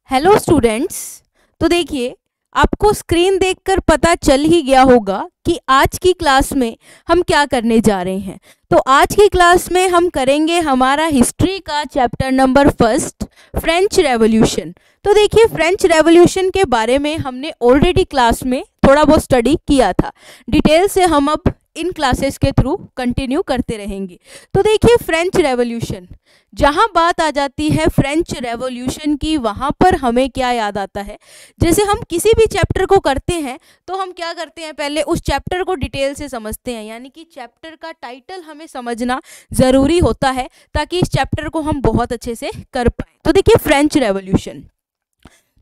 Hello students. तो देखिए, आपको स्क्रीन देखकर पता चल ही गया होगा कि आज की क्लास में हम क्या करने जा रहे हैं। तो आज की क्लास में हम करेंगे हमारा हिस्ट्री का चैप्टर नंबर 1 फ्रेंच रेवोल्यूशन। तो देखिए, फ्रेंच रेवोल्यूशन के बारे में हमने ऑलरेडी क्लास में थोड़ा बहुत स्टडी किया था। डिटेल से हम अब इन क्लासेस के थ्रू कंटिन्यू करते रहेंगे। तो देखिए, फ्रेंच रेवोल्यूशन, जहाँ बात आ जाती है फ्रेंच रेवोल्यूशन की, वहाँ पर हमें क्या याद आता है। जैसे हम किसी भी चैप्टर को करते हैं तो हम क्या करते हैं, पहले उस चैप्टर को डिटेल से समझते हैं, यानी कि चैप्टर का टाइटल हमें समझना ज़रूरी होता है ताकि इस चैप्टर को हम बहुत अच्छे से कर पाएँ। तो देखिए, फ्रेंच रेवोल्यूशन,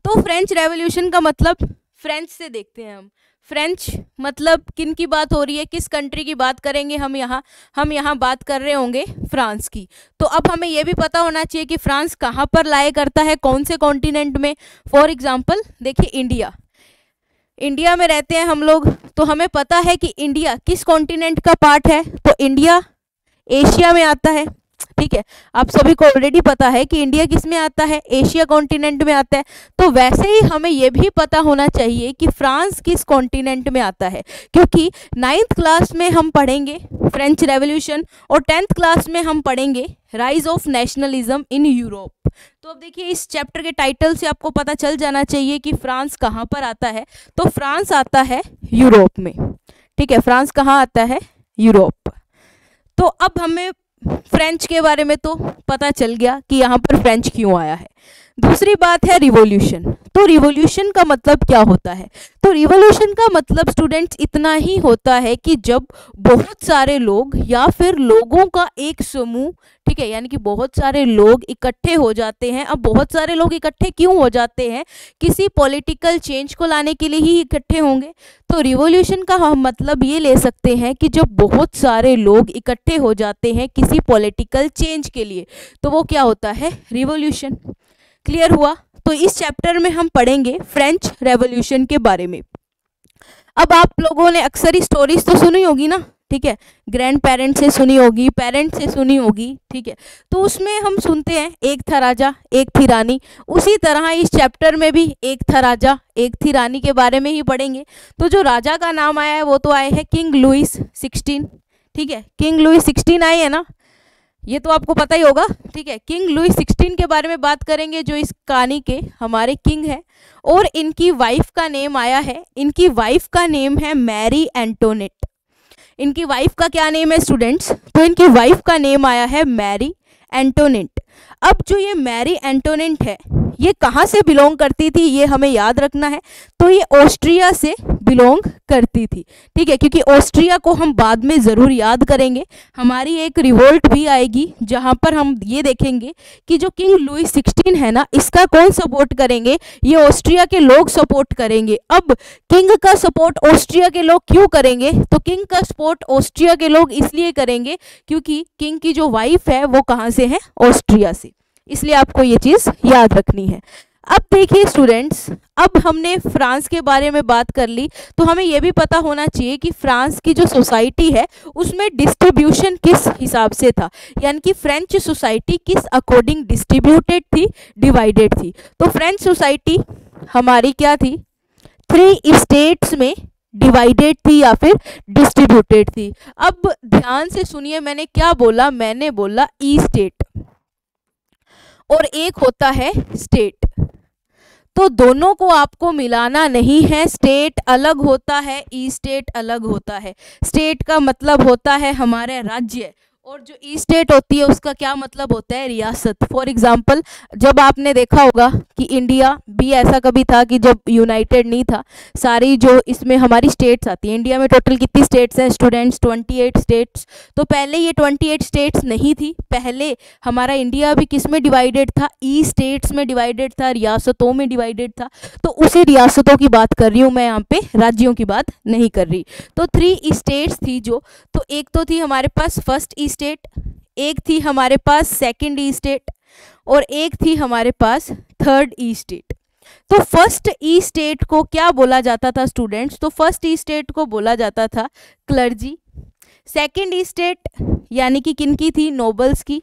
तो फ्रेंच रेवोल्यूशन का मतलब फ्रेंच से देखते हैं हम। फ्रेंच मतलब किन की बात हो रही है, किस कंट्री की बात करेंगे हम यहाँ बात कर रहे होंगे फ्रांस की। तो अब हमें यह भी पता होना चाहिए कि फ्रांस कहाँ पर लाया करता है, कौन से कॉन्टिनेंट में। फॉर एग्जांपल देखिए, इंडिया में रहते हैं हम लोग, तो हमें पता है कि इंडिया किस कॉन्टिनेंट का पार्ट है। तो इंडिया एशिया में आता है, ठीक है। आप सभी को ऑलरेडी पता है कि इंडिया किस में आता है, एशिया कॉन्टिनेंट में आता है। तो वैसे ही हमें यह भी पता होना चाहिए कि फ्रांस किस कॉन्टिनेंट में आता है, क्योंकि 9th क्लास में हम पढ़ेंगे फ्रेंच रेवोल्यूशन और 10th क्लास में हम पढ़ेंगे rise of nationalism in Europe. तो अब देखिए, इस चैप्टर के टाइटल से आपको पता चल जाना चाहिए कि फ्रांस कहाँ पर आता है। तो फ्रांस आता है यूरोप में, ठीक है। फ्रांस कहाँ आता है, यूरोप। तो अब हमें फ्रेंच के बारे में तो पता चल गया कि यहाँ पर फ्रेंच क्यों आया है। दूसरी बात है रिवॉल्यूशन। तो रिवॉल्यूशन का मतलब क्या होता है। तो रिवॉल्यूशन का मतलब स्टूडेंट्स इतना ही होता है कि जब बहुत सारे लोग या फिर लोगों का एक समूह, ठीक है, यानी कि बहुत सारे लोग इकट्ठे हो जाते हैं। अब बहुत सारे लोग इकट्ठे क्यों हो जाते हैं, किसी पॉलिटिकल चेंज को लाने के लिए ही इकट्ठे होंगे। तो रिवॉल्यूशन का हम मतलब ये ले सकते हैं कि जब बहुत सारे लोग इकट्ठे हो जाते हैं किसी पॉलिटिकल चेंज के लिए, तो वो क्या होता है, रिवॉल्यूशन। क्लियर हुआ। तो इस चैप्टर में हम पढ़ेंगे फ्रेंच रेवोल्यूशन के बारे में। अब आप लोगों ने अक्सर ही स्टोरीज तो सुनी होगी ना, ठीक है। ग्रैंड पेरेंट्स से सुनी होगी, पेरेंट्स से सुनी होगी, ठीक है। तो उसमें हम सुनते हैं एक था राजा एक थी रानी। उसी तरह इस चैप्टर में भी एक था राजा एक थी रानी के बारे में ही पढ़ेंगे। तो जो राजा का नाम आया है वो तो आए हैं किंग लुइस 16, ठीक है। किंग लुइस 16 आए हैं ना, ये तो आपको पता ही होगा, ठीक है। किंग लुइस 16 के बारे में बात करेंगे, जो इस कहानी के हमारे किंग हैं। और इनकी वाइफ का नेम आया है, इनकी वाइफ का नेम है मैरी एंटोनेट। इनकी वाइफ का क्या नेम है स्टूडेंट्स, तो इनकी वाइफ का नेम आया है मैरी एंटोनेट। अब जो ये मैरी एंटोनेट है, ये कहाँ से बिलोंग करती थी, ये हमें याद रखना है। तो ये ऑस्ट्रिया से बिलोंग करती थी, ठीक है, क्योंकि ऑस्ट्रिया को हम बाद में ज़रूर याद करेंगे। हमारी एक रिवोल्ट भी आएगी जहाँ पर हम ये देखेंगे कि जो किंग लुइस 16 है ना, इसका कौन सपोर्ट करेंगे, ये ऑस्ट्रिया के लोग सपोर्ट करेंगे। अब किंग का सपोर्ट ऑस्ट्रिया के लोग क्यों करेंगे, तो किंग का सपोर्ट ऑस्ट्रिया के लोग इसलिए करेंगे क्योंकि किंग की जो वाइफ है वो कहाँ से है, ऑस्ट्रिया से। इसलिए आपको ये चीज़ याद रखनी है। अब देखिए स्टूडेंट्स, अब हमने फ्रांस के बारे में बात कर ली, तो हमें यह भी पता होना चाहिए कि फ्रांस की जो सोसाइटी है उसमें डिस्ट्रीब्यूशन किस हिसाब से था, यानी कि फ्रेंच सोसाइटी किस अकॉर्डिंग डिस्ट्रीब्यूटेड थी, डिवाइडेड थी। तो फ्रेंच सोसाइटी हमारी क्या थी, 3 स्टेट्स में डिवाइडेड थी या फिर डिस्ट्रीब्यूटेड थी। अब ध्यान से सुनिए, मैंने क्या बोला, मैंने बोला ई स्टेट और एक होता है स्टेट। तो दोनों को आपको मिलाना नहीं है, स्टेट अलग होता है, ई स्टेट अलग होता है। स्टेट का मतलब होता है हमारे राज्य, और जो ई स्टेट होती है उसका क्या मतलब होता है, रियासत। फॉर एग्जांपल, जब आपने देखा होगा कि इंडिया भी ऐसा कभी था कि जब यूनाइटेड नहीं था, सारी जो इसमें हमारी स्टेट्स आती हैं, इंडिया में टोटल कितनी स्टेट्स हैं स्टूडेंट्स, 28 स्टेट्स। तो पहले ये 28 स्टेट्स नहीं थी, पहले हमारा इंडिया भी किस में डिवाइडेड था, ई स्टेट्स में डिवाइडेड था, रियासतों में डिवाइडेड था। तो उसी रियासतों की बात कर रही हूँ मैं, यहाँ पे राज्यों की बात नहीं कर रही। तो 3 स्टेट्स थी जो, तो एक तो थी हमारे पास फर्स्ट ई स्टेट, एक थी हमारे पास सेकंड ई स्टेट, और एक थी हमारे पास थर्ड ई स्टेट। तो फर्स्ट ई स्टेट को क्या बोला जाता था स्टूडेंट्स, तो फर्स्ट ई स्टेट को बोला जाता था क्लर्जी। सेकंड ई स्टेट यानी कि किनकी थी, नोबल्स की।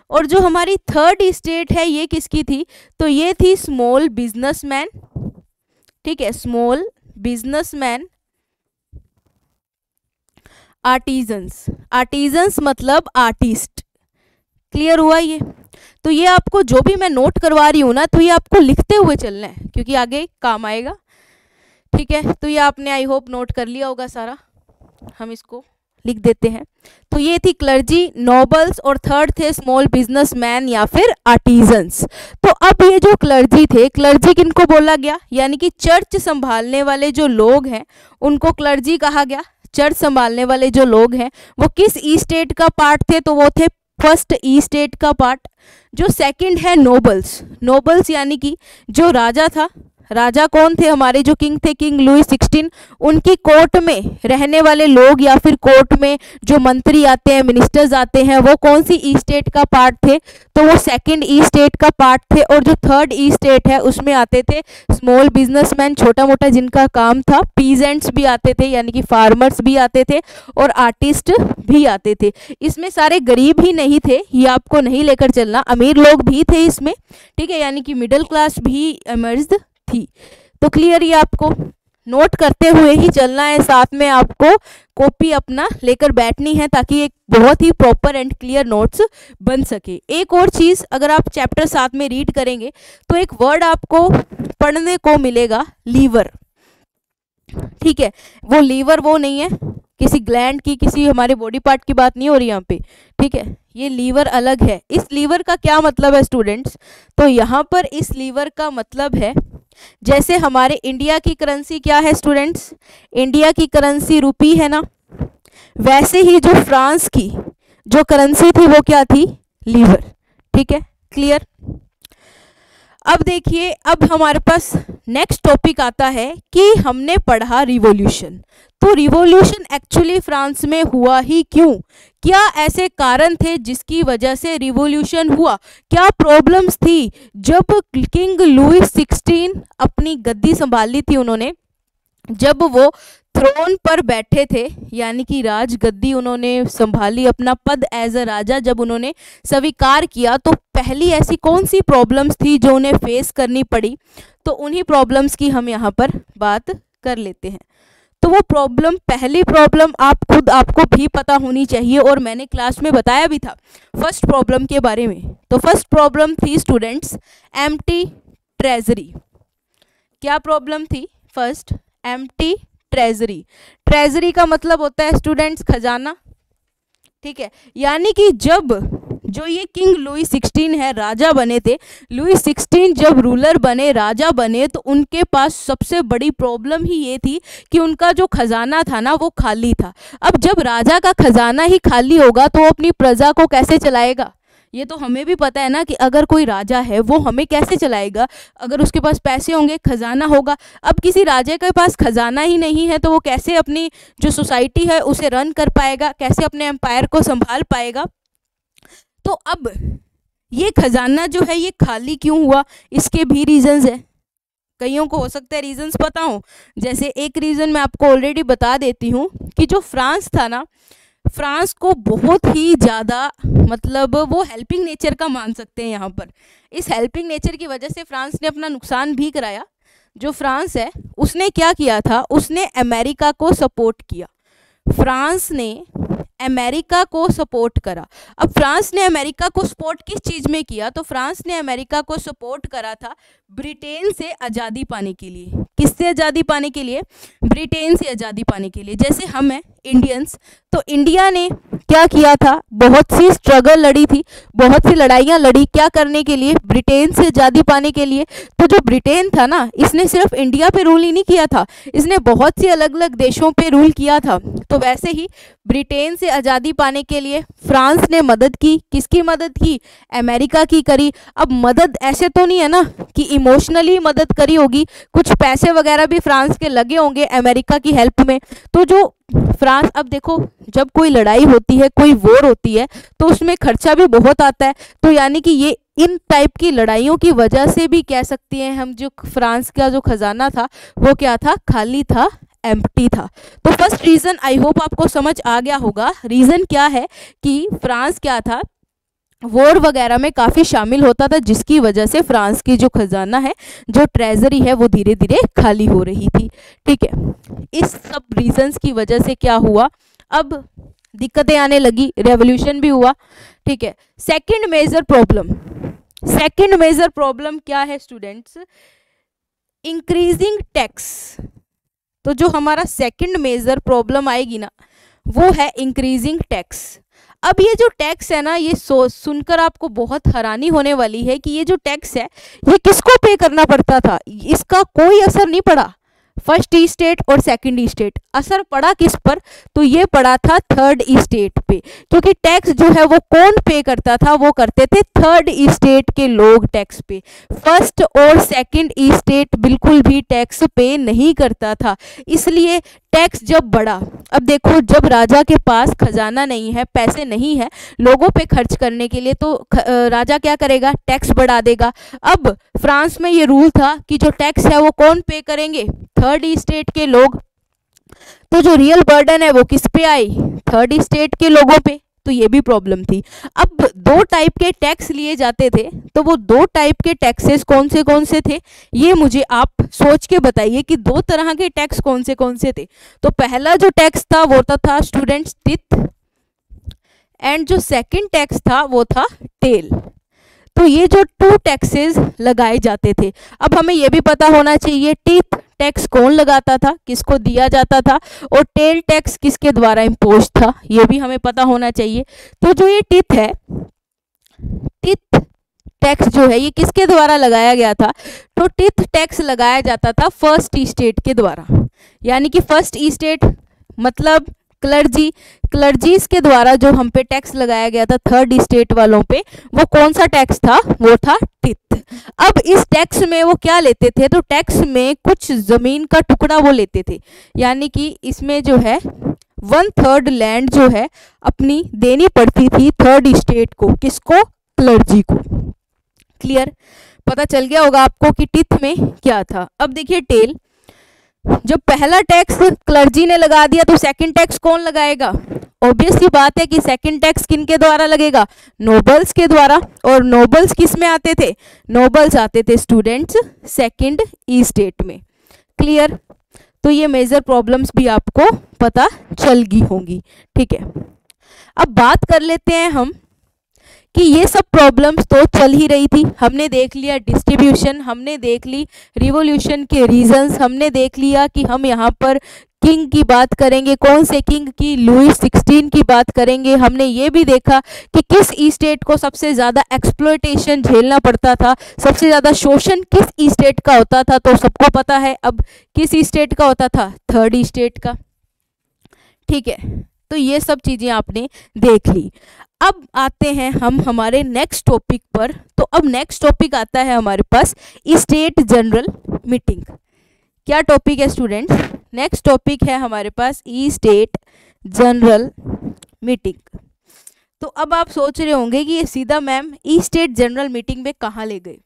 और जो हमारी थर्ड स्टेट है ये किसकी थी, तो ये थी स्मॉल बिजनेसमैन, ठीक है, स्मॉल बिजनेसमैन, आर्टिजन्स, आर्टिजन्स मतलब आर्टिस्ट। क्लियर हुआ ये? तो ये आपको जो भी मैं नोट करवा रही हूँ ना, तो ये आपको लिखते हुए चलना है क्योंकि आगे काम आएगा, ठीक है। तो ये आपने आई होप नोट कर लिया होगा सारा, हम इसको लिख देते हैं। तो ये थी क्लर्जी, नोबल्स, और थर्ड थे स्मॉल बिजनेसमैन या फिर आर्टिजन्स। तो अब ये जो क्लर्जी थे, क्लर्जी किनको बोला गया, यानी कि चर्च संभालने वाले जो लोग हैं उनको क्लर्जी कहा गया। चर्च संभालने वाले जो लोग हैं वो किस ई स्टेट का पार्ट थे, तो वो थे फर्स्ट ई स्टेट का पार्ट। जो सेकंड है नोबल्स, नोबल्स यानी कि जो राजा था, राजा कौन थे, हमारे जो किंग थे, किंग लुई 16, उनकी कोर्ट में रहने वाले लोग या फिर कोर्ट में जो मंत्री आते हैं, मिनिस्टर्स आते हैं, वो कौन सी ई स्टेट का पार्ट थे, तो वो सेकंड ई स्टेट का पार्ट थे। और जो थर्ड ई स्टेट है उसमें आते थे स्मॉल बिजनेसमैन, छोटा मोटा जिनका काम था, पीजेंट्स भी आते थे यानी कि फार्मर्स भी आते थे, और आर्टिस्ट भी आते थे। इसमें सारे गरीब ही नहीं थे, ये आपको नहीं लेकर चलना, अमीर लोग भी थे इसमें, ठीक है, यानी कि मिडिल क्लास भी इमर्ज थी। तो क्लियर, ये आपको नोट करते हुए ही चलना है, साथ में आपको कॉपी अपना लेकर बैठनी है ताकि एक बहुत ही प्रॉपर एंड क्लियर नोट्स बन सके। एक और चीज़, अगर आप चैप्टर साथ में रीड करेंगे तो एक वर्ड आपको पढ़ने को मिलेगा, लीवर, ठीक है। वो लीवर वो नहीं है किसी ग्लैंड की, किसी हमारे बॉडी पार्ट की बात नहीं हो रही यहाँ पे, ठीक है, ये लीवर अलग है। इस लीवर का क्या मतलब है स्टूडेंट्स, तो यहाँ पर इस लीवर का मतलब है, जैसे हमारे इंडिया की करेंसी क्या है स्टूडेंट्स, इंडिया की करेंसी रुपी है ना, वैसे ही जो फ्रांस की जो करेंसी थी वो क्या थी, लीवर, ठीक है, क्लियर। अब देखिए, अब हमारे पास नेक्स्ट टॉपिक आता है कि हमने पढ़ा रिवॉल्यूशन। तो रिवॉल्यूशन एक्चुअली फ्रांस में हुआ ही क्यों, क्या ऐसे कारण थे जिसकी वजह से रिवॉल्यूशन हुआ, क्या प्रॉब्लम्स थी जब किंग लुई 16 अपनी गद्दी संभाली थी उन्होंने, जब वो थ्रोन पर बैठे थे, यानी कि राज गद्दी उन्होंने संभाली, अपना पद एज अ राजा जब उन्होंने स्वीकार किया, तो पहली ऐसी कौन सी प्रॉब्लम्स थी जो उन्हें फेस करनी पड़ी, तो उन्हीं प्रॉब्लम्स की हम यहाँ पर बात कर लेते हैं। तो वो प्रॉब्लम, पहली प्रॉब्लम आपको भी पता होनी चाहिए, और मैंने क्लास में बताया भी था फर्स्ट प्रॉब्लम के बारे में। तो फर्स्ट प्रॉब्लम थी स्टूडेंट्स एम्प्टी ट्रेजरी। क्या प्रॉब्लम थी, फर्स्ट एम्प्टी ट्रेजरी। ट्रेजरी का मतलब होता है स्टूडेंट्स खजाना, ठीक है, यानी कि जब जो ये किंग लुई 16 है, राजा बने थे, लुई 16 जब रूलर बने, राजा बने, तो उनके पास सबसे बड़ी प्रॉब्लम ही ये थी कि उनका जो खजाना था ना वो खाली था। अब जब राजा का खजाना ही खाली होगा तो वो अपनी प्रजा को कैसे चलाएगा, ये तो हमें भी पता है ना कि अगर कोई राजा है वो हमें कैसे चलाएगा, अगर उसके पास पैसे होंगे, खजाना होगा। अब किसी राजा के पास खजाना ही नहीं है तो वो कैसे अपनी जो सोसाइटी है उसे रन कर पाएगा, कैसे अपने एम्पायर को संभाल पाएगा। तो अब ये खजाना जो है ये खाली क्यों हुआ, इसके भी रीजंस है। कईयों को हो सकता है रीजंस पता हो, जैसे एक रीज़न मैं आपको ऑलरेडी बता देती हूँ कि जो फ्रांस था ना, फ्रांस को बहुत ही ज़्यादा, मतलब वो हेल्पिंग नेचर का मान सकते हैं यहाँ पर। इस हेल्पिंग नेचर की वजह से फ्रांस ने अपना नुकसान भी कराया। जो फ्रांस है उसने क्या किया था, उसने अमेरिका को सपोर्ट किया, फ्रांस ने अमेरिका को सपोर्ट करा। अब फ्रांस ने अमेरिका को सपोर्ट किस चीज़ में किया, तो फ्रांस ने अमेरिका को सपोर्ट करा था ब्रिटेन से आज़ादी पाने के लिए। किससे आज़ादी पाने के लिए, ब्रिटेन से आज़ादी पाने के लिए। जैसे हम हैं इंडियंस, तो इंडिया ने क्या किया था, बहुत सी स्ट्रगल लड़ी थी, बहुत सी लड़ाइयाँ लड़ी, क्या करने के लिए, ब्रिटेन से आज़ादी पाने के लिए। तो जो ब्रिटेन था ना, इसने सिर्फ इंडिया पे रूल ही नहीं किया था, इसने बहुत सी अलग अलग देशों पे रूल किया था। तो वैसे ही ब्रिटेन से आज़ादी पाने के लिए फ्रांस ने मदद की। किसकी मदद की, अमेरिका की करी। अब मदद ऐसे तो नहीं है ना कि इमोशनली मदद करी होगी, कुछ पैसे वगैरह भी फ्रांस के लगे होंगे अमेरिका की हेल्प में। तो जो फ्रांस, अब देखो जब कोई लड़ाई होती है, कोई वॉर होती है, तो उसमें खर्चा भी बहुत आता है। तो यानी कि ये इन टाइप की लड़ाइयों की वजह से भी कह सकते हैं हम, जो फ्रांस का जो खजाना था वो क्या था, खाली था, एम्प्टी था। तो फर्स्ट रीज़न आई होप आपको समझ आ गया होगा। रीज़न क्या है कि फ्रांस क्या था, वॉर वगैरह में काफ़ी शामिल होता था, जिसकी वजह से फ्रांस की जो खजाना है, जो ट्रेजरी है, वो धीरे धीरे खाली हो रही थी। ठीक है, इस सब रीजंस की वजह से क्या हुआ, अब दिक्कतें आने लगी, रेवोल्यूशन भी हुआ। ठीक है, सेकंड मेजर प्रॉब्लम क्या है स्टूडेंट्स, इंक्रीजिंग टैक्स। तो जो हमारा सेकंड मेजर प्रॉब्लम आएगी ना, वो है इंक्रीजिंग टैक्स। अब ये जो टैक्स है ना, ये सुनकर आपको बहुत हैरानी होने वाली है कि ये जो टैक्स है, ये किसको पे करना पड़ता था। इसका कोई असर नहीं पड़ा फर्स्ट ई स्टेट और सेकंड ई स्टेट। असर पड़ा किस पर, तो ये पड़ा था थर्ड ई स्टेट पे, क्योंकि टैक्स जो है वो कौन पे करता था, वो करते थे थर्ड ई स्टेट के लोग टैक्स पे। फर्स्ट और सेकंड ई स्टेट बिल्कुल भी टैक्स पे नहीं करता था, इसलिए टैक्स जब बढ़ा। अब देखो, जब राजा के पास खजाना नहीं है, पैसे नहीं है लोगों पे खर्च करने के लिए, तो राजा क्या करेगा, टैक्स बढ़ा देगा। अब फ्रांस में ये रूल था कि जो टैक्स है वो कौन पे करेंगे, थर्ड ई स्टेट के लोग। तो जो रियल बर्डन है वो किस पे आई, थर्ड ई स्टेट के लोगों पे। तो ये भी प्रॉब्लम थी। अब दो टाइप के टैक्स लिए जाते थे, तो वो दो टाइप के टैक्सेस कौन से थे, ये मुझे आप सोच के बताइए कि दो तरह के टैक्स कौन से थे। तो पहला जो टैक्स था वो था स्टूडेंट्स टिथ, एंड जो सेकंड टैक्स था वो था टेल। तो ये जो टू टैक्सेस लगाए जाते थे। अब हमें ये भी पता होना चाहिए टिथ टैक्स कौन लगाता था, किसको दिया जाता था, और टेल टैक्स किसके द्वारा इम्पोज था, ये भी हमें पता होना चाहिए। तो जो ये टिथ है, टिथ टैक्स जो है ये किसके द्वारा लगाया गया था, तो टिथ टैक्स लगाया जाता था फर्स्ट ई स्टेट के द्वारा, यानी कि फर्स्ट ई स्टेट मतलब क्लर्जीज के द्वारा जो हम पे टैक्स लगाया गया था थर्ड स्टेट वालों पे, वो कौन सा टैक्स था, वो था टिथ। अब इस टैक्स में वो क्या लेते थे, तो टैक्स में कुछ जमीन का टुकड़ा वो लेते थे, यानी कि इसमें जो है 1/3 लैंड जो है अपनी देनी पड़ती थी थर्ड स्टेट को, किसको, क्लर्जी को। क्लियर, पता चल गया होगा आपको कि टिथ में क्या था। अब देखिए टेल, जब पहला टैक्स क्लर्जी ने लगा दिया तो सेकंड टैक्स कौन लगाएगा, ऑब्वियस सी बात है कि सेकंड टैक्स किन के द्वारा लगेगा, नोबल्स के द्वारा। और नोबल्स किस में आते थे, नोबल्स आते थे स्टूडेंट्स सेकंड ई स्टेट में। क्लियर, तो ये मेजर प्रॉब्लम्स भी आपको पता चल गई होंगी। ठीक है, अब बात कर लेते हैं हम कि ये सब प्रॉब्लम्स तो चल ही रही थी। हमने देख लिया डिस्ट्रीब्यूशन, हमने देख ली रिवॉल्यूशन के रीजंस, हमने देख लिया कि हम यहाँ पर किंग की बात करेंगे, कौन से किंग की, लुई 16 की बात करेंगे। हमने ये भी देखा कि किस ई स्टेट को सबसे ज़्यादा एक्सप्लॉयटेशन झेलना पड़ता था, सबसे ज़्यादा शोषण किस ई स्टेट का होता था, तो सबको पता है अब किस ई स्टेट का होता था, थर्ड ई स्टेट का। ठीक है, तो ये सब चीज़ें आपने देख ली। अब आते हैं हम हमारे नेक्स्ट टॉपिक पर। तो अब नेक्स्ट टॉपिक आता है हमारे पास स्टेट जनरल मीटिंग। क्या टॉपिक है स्टूडेंट्स, नेक्स्ट टॉपिक है हमारे पास स्टेट जनरल मीटिंग। तो अब आप सोच रहे होंगे कि ये सीधा मैम स्टेट जनरल मीटिंग में कहाँ ले गए।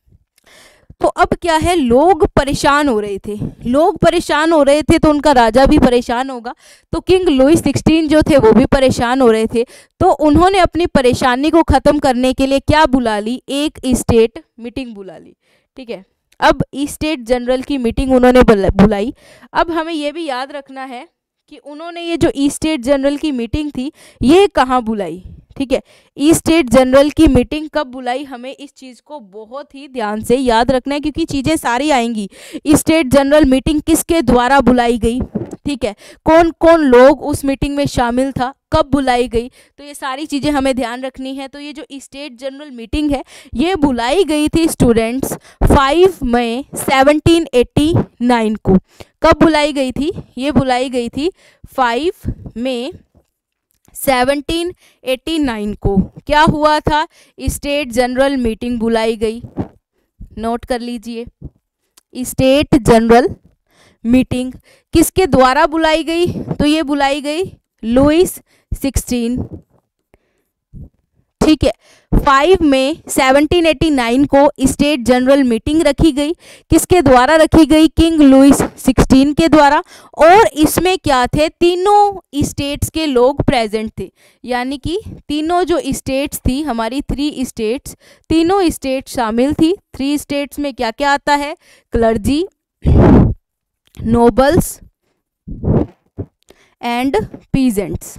तो अब क्या है, लोग परेशान हो रहे थे, तो उनका राजा भी परेशान होगा। तो किंग लुई 16 जो थे वो भी परेशान हो रहे थे। तो उन्होंने अपनी परेशानी को ख़त्म करने के लिए क्या बुला ली, एक स्टेट मीटिंग बुला ली। ठीक है, अब स्टेट जनरल की मीटिंग उन्होंने बुलाई। अब हमें ये भी याद रखना है कि उन्होंने ये जो स्टेट जनरल की मीटिंग थी ये कहाँ बुलाई। ठीक है, स्टेट जनरल की मीटिंग कब बुलाई, हमें इस चीज़ को बहुत ही ध्यान से याद रखना है, क्योंकि चीज़ें सारी आएंगी। स्टेट जनरल मीटिंग किसके द्वारा बुलाई गई, ठीक है, कौन कौन लोग उस मीटिंग में शामिल था, कब बुलाई गई, तो ये सारी चीज़ें हमें ध्यान रखनी है। तो ये जो स्टेट जनरल मीटिंग है ये बुलाई गई थी स्टूडेंट्स 5 मई 1789 को। कब बुलाई गई थी, ये बुलाई गई थी 5 मई 1789 को। क्या हुआ था, स्टेट जनरल मीटिंग बुलाई गई, नोट कर लीजिए। स्टेट जनरल मीटिंग किसके द्वारा बुलाई गई, तो ये बुलाई गई लुई 16। ठीक है, 5 मई 1789 को स्टेट जनरल मीटिंग रखी गई। किसके द्वारा रखी गई? किंग लुइस 16 के द्वारा। और इसमें क्या थे? तीनों स्टेट्स के लोग प्रेजेंट थे, यानी कि तीनों जो स्टेट्स थी हमारी 3 स्टेट्स, तीनों स्टेट शामिल थी। 3 स्टेट्स में क्या क्या आता है? Clergy, nobles and peasants.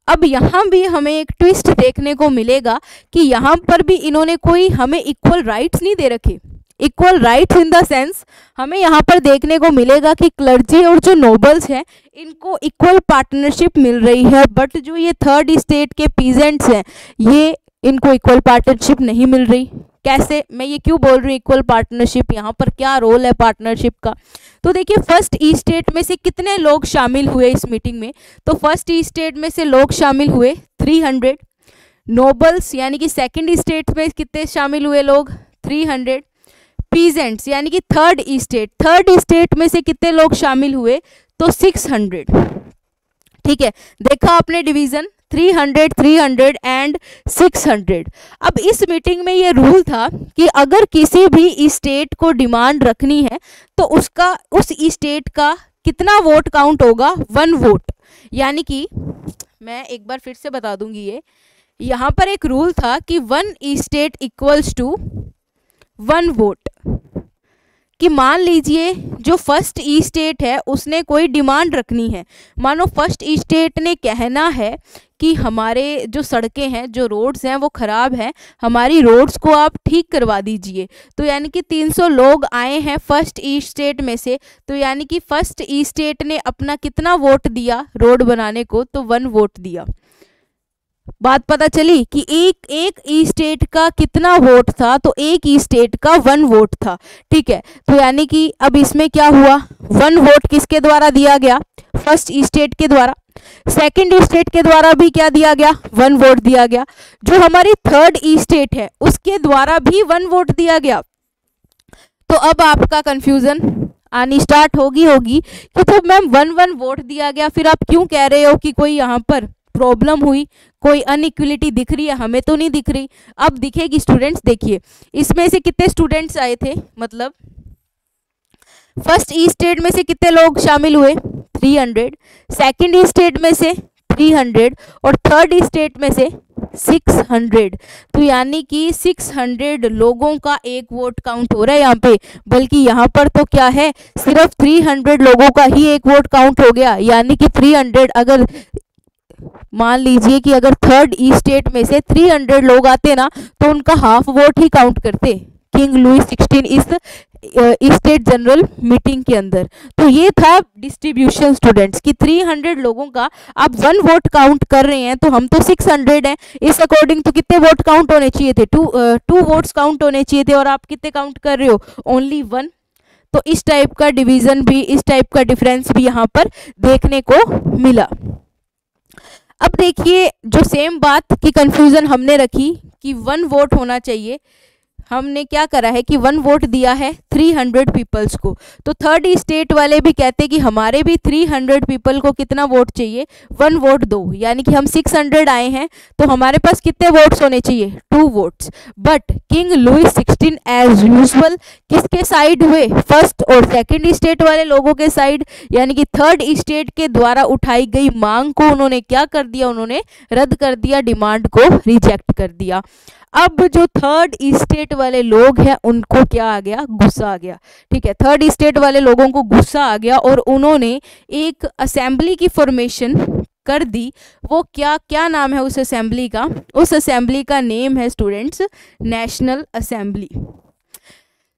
अब यहाँ भी हमें एक ट्विस्ट देखने को मिलेगा कि यहाँ पर भी इन्होंने कोई हमें इक्वल राइट्स नहीं दे रखे। Equal rights in the sense हमें यहाँ पर देखने को मिलेगा कि क्लर्जी और जो नोबल्स हैं इनको इक्वल पार्टनरशिप मिल रही है, बट जो ये 3rd स्टेट के पीजेंट्स हैं ये इनको इक्वल पार्टनरशिप नहीं मिल रही। कैसे? मैं ये क्यों बोल रही हूँ इक्वल पार्टनरशिप? यहाँ पर क्या रोल है पार्टनरशिप का? तो देखिए, फर्स्ट ई स्टेट में से कितने लोग शामिल हुए इस मीटिंग में? तो फर्स्ट ई स्टेट में से लोग शामिल हुए 300। नोबल्स यानी कि सेकंड स्टेट में कितने शामिल हुए लोग? 300। पीजेंट्स यानी कि थर्ड स्टेट में से कितने लोग शामिल हुए? तो 600। ठीक है, देखा आपने डिवीजन, 300, 300 एंड 600। अब इस मीटिंग में ये रूल था कि अगर किसी भी स्टेट को डिमांड रखनी है तो उसका उस स्टेट का कितना वोट काउंट होगा? 1 वोट। यानी कि मैं एक बार फिर से बता दूंगी, ये यहाँ पर एक रूल था कि 1 स्टेट इक्वल्स टू 1 वोट। कि मान लीजिए जो फर्स्ट ई स्टेट है उसने कोई डिमांड रखनी है, मानो फर्स्ट ई स्टेट ने कहना है कि हमारे जो सड़कें हैं, जो रोड्स हैं वो ख़राब हैं, हमारी रोड्स को आप ठीक करवा दीजिए। तो यानी कि 300 लोग आए हैं फर्स्ट ई स्टेट में से, तो यानी कि फर्स्ट ई स्टेट ने अपना कितना वोट दिया रोड बनाने को? तो 1 वोट दिया। बात पता चली कि एक ई स्टेट का कितना वोट था? तो एक ई स्टेट का 1 वोट था। ठीक है, तो यानी कि अब इसमें क्या हुआ? 1 वोट किसके द्वारा दिया गया? फर्स्ट ई स्टेट के द्वारा। सेकंड ई स्टेट के द्वारा भी क्या दिया गया? 1 वोट दिया गया। जो हमारी थर्ड ई स्टेट है उसके द्वारा भी 1 वोट दिया गया। तो अब आपका कंफ्यूजन आनी स्टार्ट होगी कि तो मैम 1-1 वोट दिया गया, फिर आप क्यों कह रहे हो कि कोई यहाँ पर प्रॉब्लम हुई, कोई अनइक्वलिटी दिख रही है? हमें तो नहीं दिख रही। अब दिखेगी स्टूडेंट्स। देखिए, इसमें से कितने स्टूडेंट्स आए थे? मतलब फर्स्ट ई स्टेट में से कितने लोग शामिल हुए? 300। सेकंड ई स्टेट में से 300 और थर्ड ई स्टेट में से 600। तो यानी कि 600 लोगों का एक वोट काउंट हो रहा है यहाँ पे, बल्कि यहाँ पर तो क्या है, सिर्फ 300 लोगों का ही एक वोट काउंट हो गया। यानी कि 300, अगर मान लीजिए कि अगर थर्ड ई स्टेट में से 300 लोग आते ना तो उनका हाफ वोट ही काउंट करते किंग लुइस 16 इस स्टेट जनरल मीटिंग के अंदर। तो ये था डिस्ट्रीब्यूशन स्टूडेंट्स कि 300 लोगों का आप 1 वोट काउंट कर रहे हैं, तो हम तो 600 हैं, इस अकॉर्डिंग तो कितने वोट काउंट होने चाहिए थे? 2 वोट्स काउंट होने चाहिए थे, और आप कितने काउंट कर रहे हो? ओनली 1। तो इस टाइप का डिवीजन भी, इस टाइप का डिफरेंस भी यहाँ पर देखने को मिला। अब देखिए, जो सेम बात की कंफ्यूजन हमने रखी कि 1 वोट होना चाहिए, हमने क्या करा है कि 1 वोट दिया है 300 पीपल्स को। तो थर्ड स्टेट वाले भी कहते कि हमारे भी 300 पीपल को कितना वोट चाहिए? 1 वोट दो। यानी कि हम 600 आए हैं तो हमारे पास कितने वोट्स होने चाहिए? 2 votes. But king Louis 16 as usual किसके साइड हुए? फर्स्ट और सेकंड स्टेट वाले लोगों के साइड। यानी कि थर्ड स्टेट के द्वारा उठाई गई मांग को उन्होंने क्या कर दिया? उन्होंने रद्द कर दिया, डिमांड को रिजेक्ट कर दिया। अब जो थर्ड स्टेट वाले लोग हैं उनको क्या आ गया? गुस्सा आ गया। ठीक है, थर्ड स्टेट वाले लोगों को गुस्सा आ गया और उन्होंने एक असेंबली की फॉर्मेशन कर दी। वो क्या नाम है उस असेंबली का? उस असेंबली का नेम है स्टूडेंट्स नेशनल असेंबली।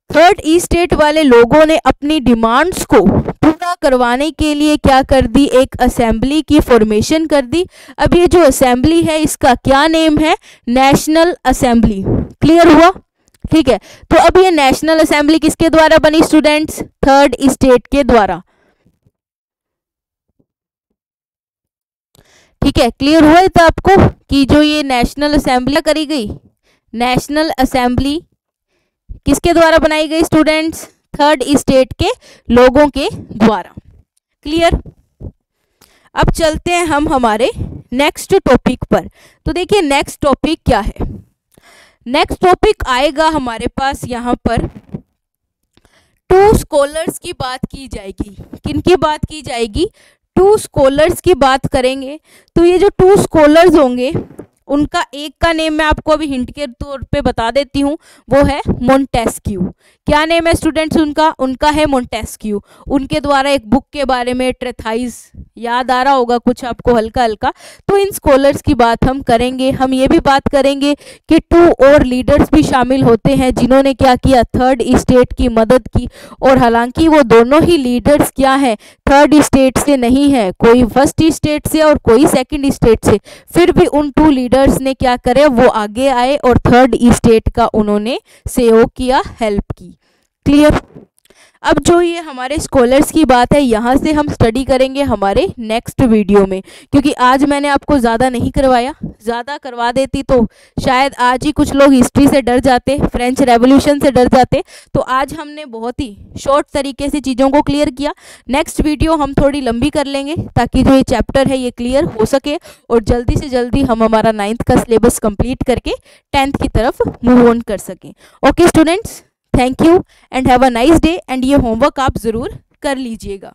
थर्ड ई स्टेट वाले लोगों ने अपनी डिमांड्स को पूरा करवाने के लिए क्या कर दी? एक असेंबली की फॉर्मेशन कर दी। अब ये जो असेंबली है इसका क्या नेम है? National assembly. क्लियर हुआ? ठीक है, तो अब ये नेशनल असेंबली किसके द्वारा बनी स्टूडेंट्स? थर्ड स्टेट के द्वारा। ठीक है, क्लियर हुआ है तो आपको कि जो ये नेशनल असेंबली करी गई, नेशनल असेंबली किसके द्वारा बनाई गई स्टूडेंट्स? थर्ड स्टेट के लोगों के द्वारा। क्लियर? अब चलते हैं हम हमारे नेक्स्ट टॉपिक पर। तो देखिए नेक्स्ट टॉपिक क्या है। नेक्स्ट टॉपिक आएगा हमारे पास यहाँ पर टू स्कॉलर्स की बात की जाएगी। किन की बात की जाएगी? टू स्कॉलर्स की बात करेंगे। तो ये जो टू स्कॉलर्स होंगे उनका एक का नेम मैं आपको अभी हिंट के तौर पे बता देती हूँ, वो है मोंटेस्क्यू। क्या नेम है स्टूडेंट्स उनका? उनका है मोंटेस्क्यू। उनके द्वारा एक बुक के बारे में ट्रेथाइस याद आ रहा होगा कुछ आपको हल्का हल्का। तो इन स्कॉलर्स की बात हम करेंगे। हम ये भी बात करेंगे कि टू और लीडर्स भी शामिल होते हैं जिन्होंने क्या किया, थर्ड स्टेट की मदद की। और हालांकि वो दोनों ही लीडर्स क्या है, थर्ड स्टेट से नहीं है, कोई फर्स्ट स्टेट से और कोई सेकंड स्टेट से, फिर भी उन टू लीडर्स ने क्या करे, वो आगे आए और थर्ड स्टेट का उन्होंने सहयोग किया, हेल्प की। क्लियर? अब जो ये हमारे स्कॉलर्स की बात है यहाँ से हम स्टडी करेंगे हमारे नेक्स्ट वीडियो में, क्योंकि आज मैंने आपको ज़्यादा नहीं करवाया। ज़्यादा करवा देती तो शायद आज ही कुछ लोग हिस्ट्री से डर जाते, फ्रेंच रेवोल्यूशन से डर जाते। तो आज हमने बहुत ही शॉर्ट तरीके से चीज़ों को क्लियर किया। नेक्स्ट वीडियो हम थोड़ी लंबी कर लेंगे ताकि जो ये चैप्टर है ये क्लियर हो सके और जल्दी से जल्दी हम हमारा 9th का सिलेबस कंप्लीट करके 10th की तरफ मूव ऑन कर सकें। Okay students, thank you and have a nice day. And ये होमवर्क आप ज़रूर कर लीजिएगा।